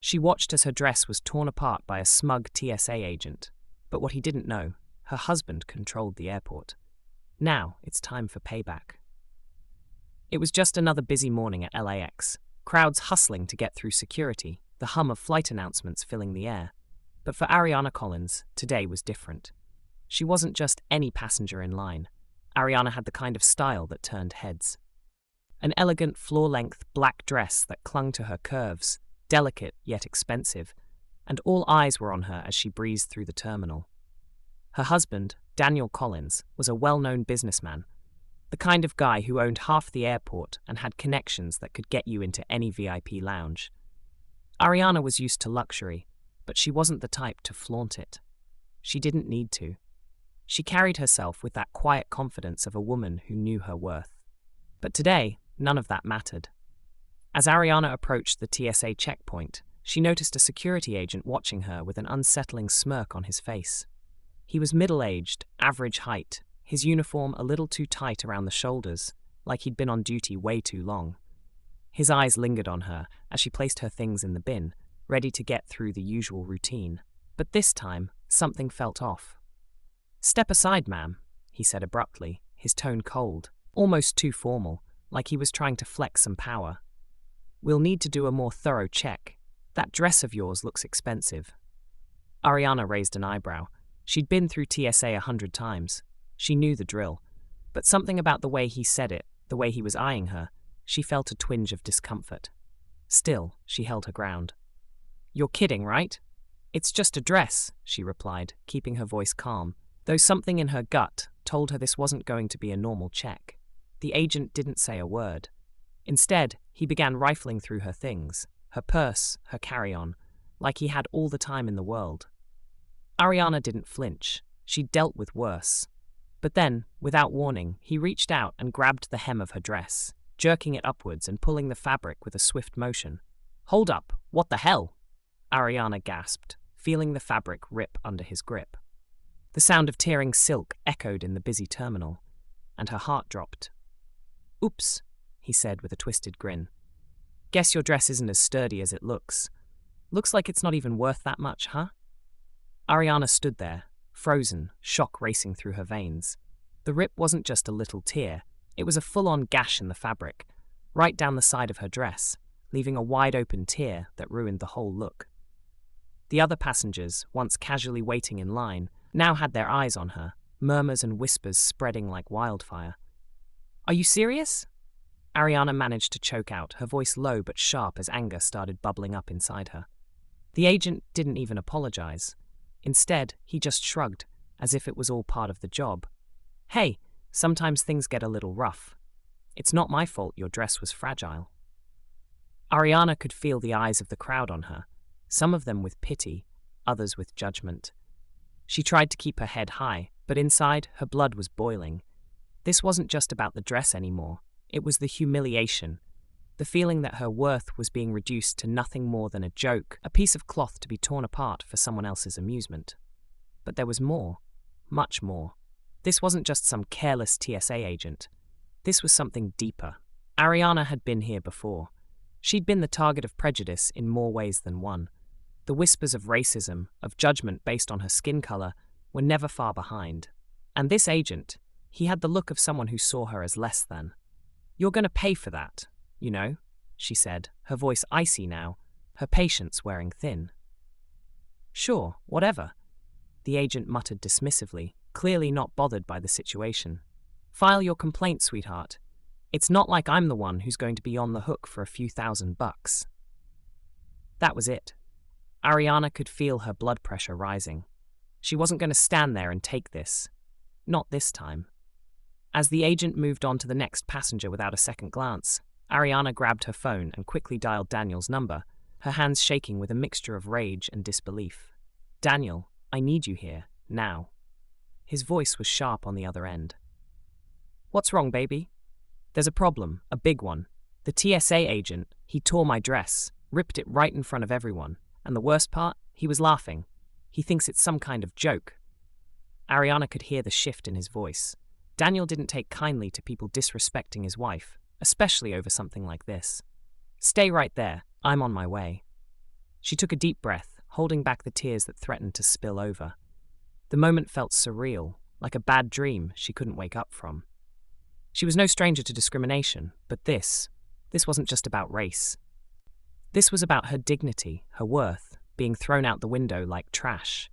She watched as her dress was torn apart by a smug TSA agent. But what he didn't know, her husband controlled the airport. Now it's time for payback. It was just another busy morning at LAX. Crowds hustling to get through security, the hum of flight announcements filling the air. But for Ariana Collins, today was different. She wasn't just any passenger in line. Ariana had the kind of style that turned heads. An elegant, floor-length black dress that clung to her curves, delicate yet expensive, and all eyes were on her as she breezed through the terminal. Her husband, Daniel Collins, was a well-known businessman, the kind of guy who owned half the airport and had connections that could get you into any VIP lounge. Ariana was used to luxury, but she wasn't the type to flaunt it. She didn't need to. She carried herself with that quiet confidence of a woman who knew her worth. But today, none of that mattered. As Ariana approached the TSA checkpoint, she noticed a security agent watching her with an unsettling smirk on his face. He was middle-aged, average height, his uniform a little too tight around the shoulders, like he'd been on duty way too long. His eyes lingered on her as she placed her things in the bin, ready to get through the usual routine. But this time, something felt off. "Step aside, ma'am," he said abruptly, his tone cold, almost too formal, like he was trying to flex some power. "We'll need to do a more thorough check. That dress of yours looks expensive." Ariana raised an eyebrow. She'd been through TSA 100 times. She knew the drill. But something about the way he said it, the way he was eyeing her, she felt a twinge of discomfort. Still, she held her ground. "You're kidding, right?" "It's just a dress," she replied, keeping her voice calm, though something in her gut told her this wasn't going to be a normal check. The agent didn't say a word. Instead, he began rifling through her things, her purse, her carry-on, like he had all the time in the world. Ariana didn't flinch. She'd dealt with worse. But then, without warning, he reached out and grabbed the hem of her dress, jerking it upwards and pulling the fabric with a swift motion. "Hold up, what the hell?" Ariana gasped, feeling the fabric rip under his grip. The sound of tearing silk echoed in the busy terminal, and her heart dropped. "Oops," he said with a twisted grin. "Guess your dress isn't as sturdy as it looks. Looks like it's not even worth that much, huh?" Ariana stood there, frozen, shock racing through her veins. The rip wasn't just a little tear, it was a full-on gash in the fabric, right down the side of her dress, leaving a wide-open tear that ruined the whole look. The other passengers, once casually waiting in line, now had their eyes on her, murmurs and whispers spreading like wildfire. "Are you serious?" Ariana managed to choke out, her voice low but sharp as anger started bubbling up inside her. The agent didn't even apologize. Instead, he just shrugged, as if it was all part of the job. "Hey, sometimes things get a little rough. It's not my fault your dress was fragile." Ariana could feel the eyes of the crowd on her, some of them with pity, others with judgment. She tried to keep her head high, but inside, her blood was boiling. This wasn't just about the dress anymore. It was the humiliation, the feeling that her worth was being reduced to nothing more than a joke, a piece of cloth to be torn apart for someone else's amusement. But there was more, much more. This wasn't just some careless TSA agent. This was something deeper. Ariana had been here before. She'd been the target of prejudice in more ways than one. The whispers of racism, of judgment based on her skin color, were never far behind. And this agent, he had the look of someone who saw her as less than. "You're going to pay for that, you know," she said, her voice icy now, her patience wearing thin. "Sure, whatever," the agent muttered dismissively, clearly not bothered by the situation. "File your complaint, sweetheart. It's not like I'm the one who's going to be on the hook for a few $1,000. That was it. Ariana could feel her blood pressure rising. She wasn't going to stand there and take this. Not this time. As the agent moved on to the next passenger without a second glance, Ariana grabbed her phone and quickly dialed Daniel's number, her hands shaking with a mixture of rage and disbelief. "Daniel, I need you here, now." His voice was sharp on the other end. "What's wrong, baby?" "There's a problem, a big one. The TSA agent, he tore my dress, ripped it right in front of everyone, and the worst part, he was laughing. He thinks it's some kind of joke." Ariana could hear the shift in his voice. Daniel didn't take kindly to people disrespecting his wife, especially over something like this. "Stay right there, I'm on my way." She took a deep breath, holding back the tears that threatened to spill over. The moment felt surreal, like a bad dream she couldn't wake up from. She was no stranger to discrimination, but this wasn't just about race. This was about her dignity, her worth, being thrown out the window like trash.